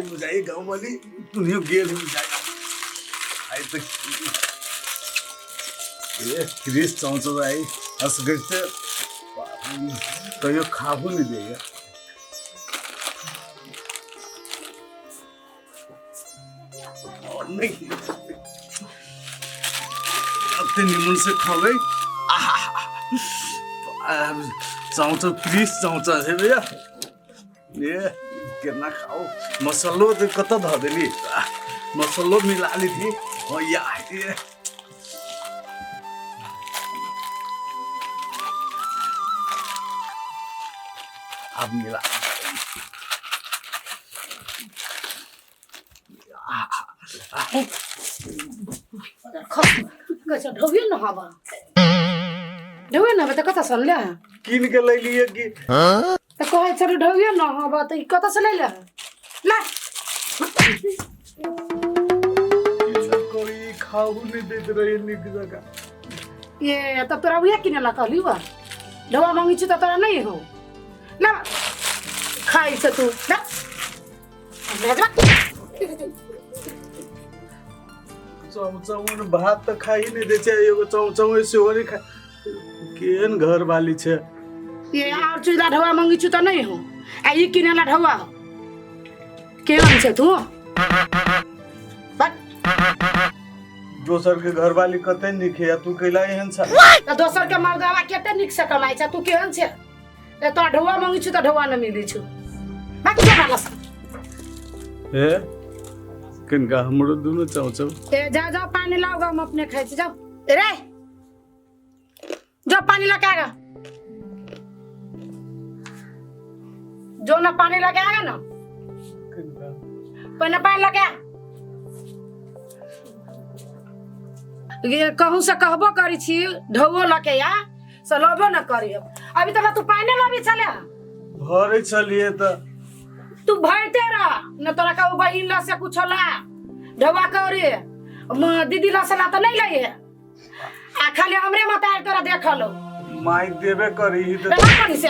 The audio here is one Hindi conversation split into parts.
मिठाई बुझाई गाँव वाली तुझे गेल मिठाई आई तो ये क्रिस चौंचो आई हंस गई थे तो ये खाबू नहीं देगा और नहीं अब तो निमन से खा गई चौंचो क्रिस चौंचो है भैया ये कितना खाओ मसालो तो कत ध देली मसालो मिला ली थी और ये अब मिला ढोबियो न हवा ढोबियो न त कता सन ले किन के ले लिए कि त कहे छ ढोबियो न हवा त कता से ले ला कोई खाऊ नहीं देत रही निक जगह ये त तोरा उहे किने ला कहली बा ढोबा मांगी छ त तोरा नहीं हो ला खाई छ तू ला चौचौन भात तो खाई नहीं दे छे एगो चौचौ से ओरी खा केन घर वाली छे ये और चीज ला ढोबा मांगी छ त नहीं हो आ ई किने ला ढोबा केवन छ तू दोसर के घर वाली कते नहीं खेया तू कैला एहन छ त दोसर के मर्दवा केते निक से कमाई छ तू केहन छ त तो ढोबा मांगी छ त ढोबा न मिली छ बाकी सब हालस ए किनका हमरो दोनों चौचौ ए जा जा पानी लाओ हम अपने खाई छी जाओ रे जा पानी ला के आगा जो ना पानी ला के आगा ना किनका पहले पानी ला के आ ये कहूं से कहबो करी छी ढोबो ला के या सलोबो न करी अभी तक तू पानी ला भी चले भरे चलिए त तू भरते रह न तोरा का बहिन ला से कुछ ला ढोबा करे दीदी ला से ला त नहीं लई है आ खाली हमरे मतार तोरा देखलो माई देबे करी ही रे पानी से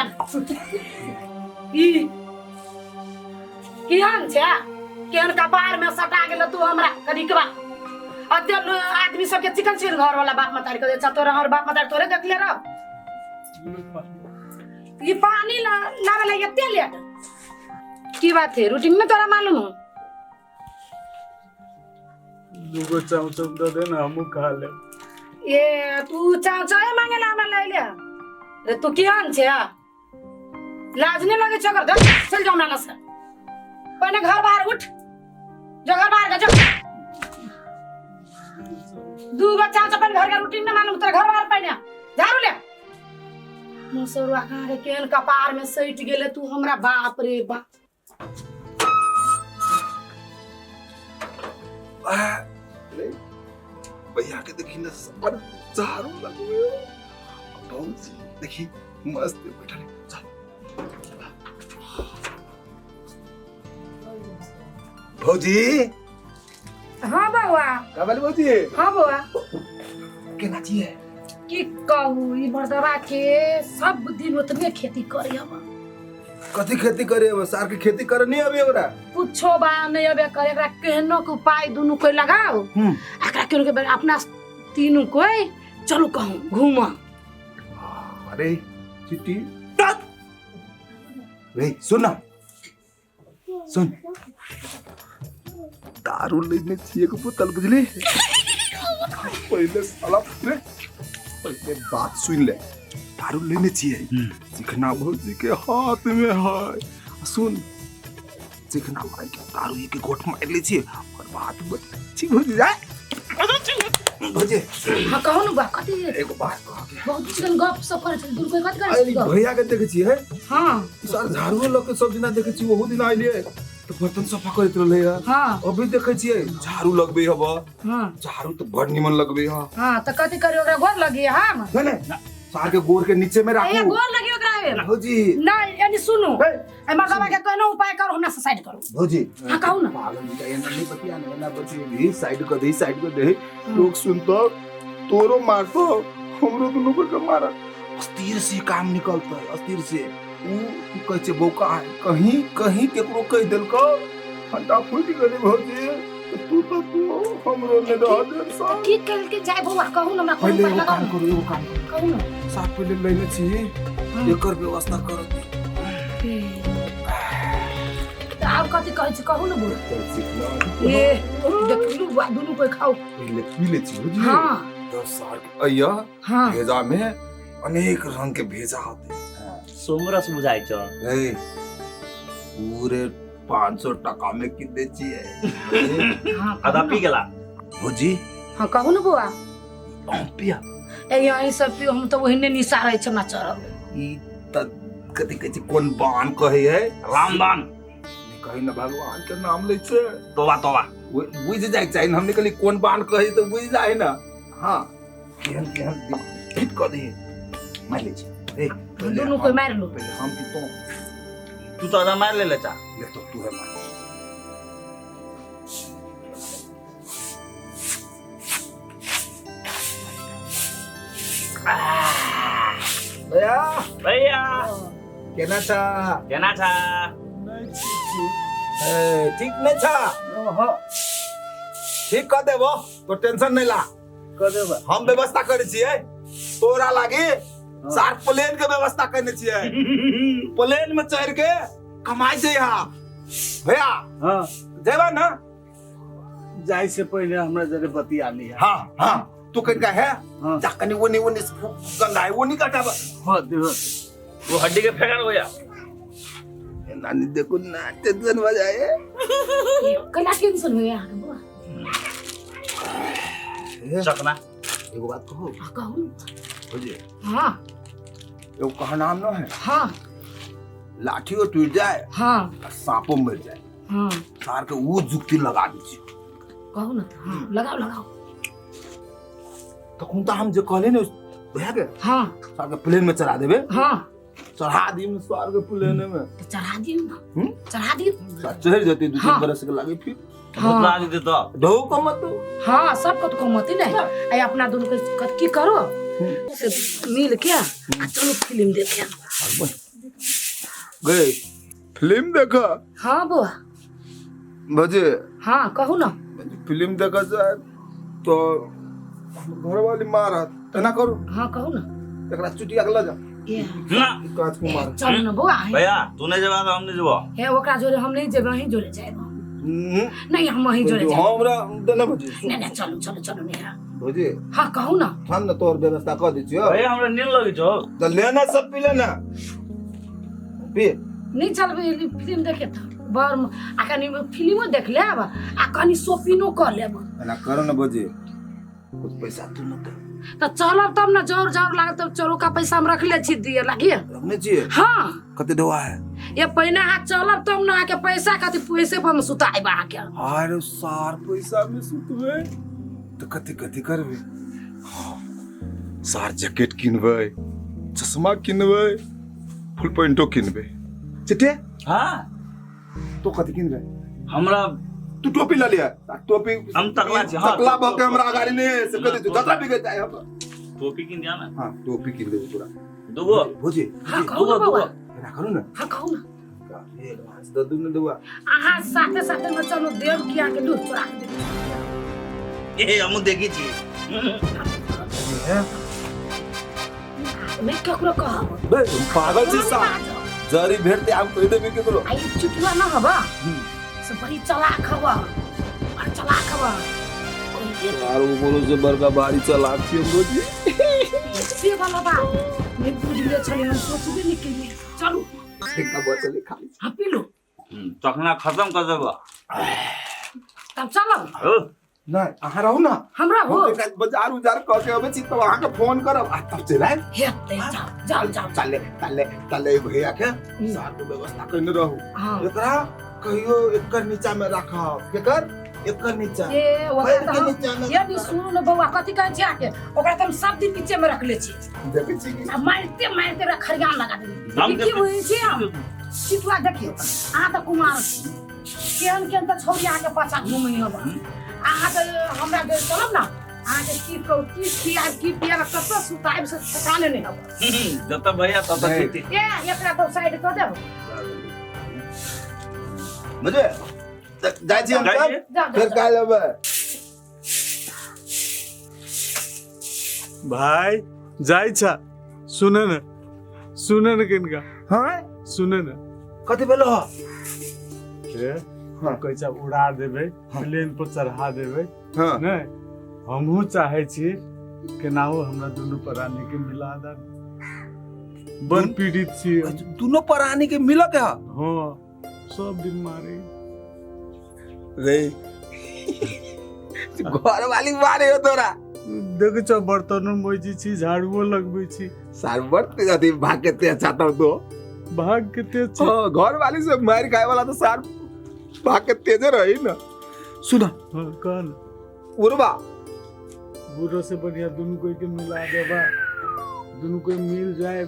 ई किहन छे केहन कपार में सटा गेल तू हमरा कनिकवा अते आदमी सब के चिकन चिकन घर वाला बाप मतार के देचा तोरा हर बाप मतार तोरे देख ले रह ये पानी लावे लगे एते लेट की बात है रूटीन में तोरा मालूम हो दुगो चौचौ दे दे ना हमू खा ले ये तू चाचा मांगे ला हमरा ले ले रे तू किहन छे लाज नहीं लगे छकर दे चल जाओ हमरा से पहले घर बाहर उठ जो घर बाहर जा दू बच्चा अपन घर का रूटीन में मालूम तेरा घर बाहर पहने झाड़ू ले मुसरुआ कहां के केन कपार में सईट गेले तू हमरा बाप रे बाप भैया के देखी ना सब झाड़ू लगो कौन सी देखी मस्त बैठा चल भौजी हां बाबा का बोल भौजी हां बाबा के नाची है की कहू ई बर्दवा के सब दिन उतने खेती करे हम कथी खेती करे अब सार के खेती करे नहीं अभी ओकरा कुछो बा नहीं अबे करे एकरा केहनो के उपाय दुनु कोई लगाओ एकरा केहनो के अपना तीनों कोई चलो कहूं घूमा अरे चिट्टी रे सुन ना सुन दारू लेने चाहिए को बोतल बुझली पहले साला रे पहले बात सुन ले दारू लेने चाहिए चिकना भौजी के हाथ में है सुन चिकना मार के दारू एक घोट मार ले छिए और बात अच्छी भौजी जाए भौजी हां कहू न बा कथि एगो बात कह के बहुत दिन गप सब करे दूर कोई कथि अरे करे भैया के देखे छिए हां सर झाड़ू लोग के सब दिना देखे छी ओहु दिन आइले तो बर्तन सफा करत रहले यार हां अभी देखे छिए झाड़ू लगबे हब हां झाड़ू तो बड़ निमन लगबे ह हां त कथि करे ओकरा गोर लगी हम नहीं सार के गोर के नीचे में ए राखू गोर लगी ओकरा में भौजी नहीं यानी सुनो ए मर्दवा के कोनो उपाय करो हमरा से साइड करो भौजी हां कहू न पागल निकाय नहीं बतिया ना बतिया भी साइड कर दे लोग सुनतो तोरो मारतो हमरो दोनों को मारा अस्थिर से काम निकलता है अस्थिर से ऊ कहै छै बौका कहीं कहीं केकरो कह देलको हंडा फूट गए भौजी तू तो हमरो ने रह दे सार की कल के जाय बउआ कहू ना हमरा पहले कोन वो लगा काम करू वो काम करू कहू ना साथ पहले लेने छी एकर व्यवस्था करो त आब कथि कहै छी कहू ना बउआ ए देखलू बुआ दुनु कोइ खाऊ पहले पी ले छी भौजी हां तो सार अय्या हां भेजा में अनेक रंग के भेजा होते सोमरस बुझाइ छ ए पूरे 500 टका में कितने चाहिए हां आधा पी गेला भौजी हां कहू ना बउआ पिया ए यही सब पियो हम त ओहिने निसा रहै छ ना चढ़ल ई त कथि कहै छै कोन बाण कहै है रामबाण कहीं ना भगवान के नाम ले छे तोबा तोबा बुझ जाए चाहिए हमने कहली कोन बाण कहे तो बुझ जाए ना हां केहन केहन फिट कर दे मार ले छे ए दुनु कोइ मार लो पहले हम की तो तू तो आधा मार ले चा ले तो तू है मार भैया भैया केना छा केना छ ठीक नहीं छा ठीक कर देबो तो टेंशन नहीं ला कर देबा हम व्यवस्था करे छिए तोरा लागी सार प्लेन के व्यवस्था करने छिए प्लेन में चढ़ के कमाई जे हा भैया हां जेबा ना जाय से पहले हमरा जरे बतिया लिया हां हां तू कन का है हां जाकनी वो गंगा है वो नहीं काटा हो दे वो हड्डी के फेंका भैया नानी देखो ना टेंशन बजाए कला टेंशन हो यार बुआ चकना एगो बात कहो कहू बुझे हां एगो कहा नाम ना है हां लाठी को टूट जाए हां सांपो मर जाए हां सार के वो जुक्ति लगा दीजिए कहू ना हां लगाओ लगाओ तो कुंता हम जो कहले ने भैया के हां सार के प्लेन में चढ़ा देबे हां चढ़ा दी में सार के प्लेन में तो चढ़ा दियो ना चढ़ा दियो चढ़ जाते दो तीन हाँ। बरस के लागे फिर भूत ला दे तो ढो को मत हाँ सब को मत नहीं आई अपना दोनों के की करो से मिल के आ चलो फिल्म देखे गए फिल्म देखा हाँ बुआ बजे हाँ कहू ना फिल्म देखा जाए तो घर वाली मारत तना करू हाँ कहू ना एकरा चुटिया के ले जा ये ना काज को मार चल ना बुआ भैया तू नहीं जबा तो हम नहीं जबो हे ओकरा जोरे हम नहीं जेबे वहीं जोरे जाएबो नहीं हम वहीं जोरे जाएबो हमरा देना बजे नहीं नहीं चलो चलो चलो नेहा बजे हाँ कहू ना हम न तोर व्यवस्था कर दी छियो भैया हमरा नींद लगी छो तो लेना सब पी लेना पी नहीं चलबे फिल्म देखे था बर आ कनी फिल्मो देख लेब आ कनी शॉपिंगो कर लेब ना करो ना बजे कुछ पैसा तू न दे तो चलब तब ना जोर जोर लागत तब चलो का पैसा हम रख ले छी दिए लागिए रखने चाहिए हाँ कते दवा है ये पहिने हाथ चलब तब ना के पैसा कति पैसे पर हम सुताई बा के अरे सार पैसा में सुतबे तो कते कते करबे सार जैकेट किनबे चश्मा किनबे फुल पैंटो किनबे चिट्टे हां तो कते किनबे हमरा तू टोपी ले लिया टोपी हम तकला छी हां तकला भ के हमरा गाड़ी ने से कते तू जतरा बिके जाए हम टोपी किन दिया ना हां टोपी किन दे पूरा दुगो भोजी हाँ कहू ना बाबा ना करू ना हाँ कहू ना एक मास द दून देवा आहा साथे साथे में चलो देव किया के दूध चुरा के दे ए हम देखी छी मैं ककरो कह बे पागल छी सा जरी भेटते हम कह देबे के करो आई चुटवा ना हवा से बड़ी चलाक हवा और चलाक हवा यार वो बोलो से बड़का भारी चलाक छी भोजी से वाला बा मैं बुझले छले हम सोचबे नहीं केली चलो का बोतल खाली हाँ पी लो चखना खत्म कर देबो तब चलो ओ नहीं अहाँ रहू ना हमरा हो हम एक बाजार उजार क के अबे छी तो वहां के फोन करब आ तब चलाए हेते जाओ जाओ चले चले चले भैया के सार के व्यवस्था करने रहू हाँ एकरा कहियो एकर नीचा में रखब केकर एकर नीचा ये पैर ओकरा के तो नीचा में ये भी सुनो न बउआ कथि कहै छी आके ओकरा त हम सब दिन पीछे में रख ले छी देखे छी कि अब मारते मारते खरियान लगा देली हम की होई छी हम सिटुआ देखियो आ त कुमार केहन केहन त छौरी आके पाछा घुमै हब आ त हमरा दे चलब ना आके की खिया की पिया तब तो सुताइब से ठिकाने नहीं हब जत भैया तत छुट्टी ए एकरा तो साइड कर दे मुझे जाइ छी हम जाइ सब छी। जा फिर काल्हि अबै भाई जाइ छा सुने न किनका हाँ सुने न कथी भेलो ए हाँ। कैसा उड़ा देबै प्लेन पर चढ़ा देबै हाँ नहीं हमहू चाहे छी केनाहू हमरा दुनू प्राणी के मिला दा बन पीड़ित छी दोनों प्राणी के मिलत है हाँ सब दिन मारे रे घर वाली मारे हो तोरा देखे छ बर्तन मोजी छी झाड़ुओ लगबै छी सारवर अथी भाग के तेज चाहता तो भाग के तेज छी हाँ, घर वाली से मार खाए वाला तो सार भाग के तेजे रही ना सुना हाँ कहन उर्वा बूढ़ो से बढ़िया दुनू कोई के मिला देबा दुनू कोई मिल जाए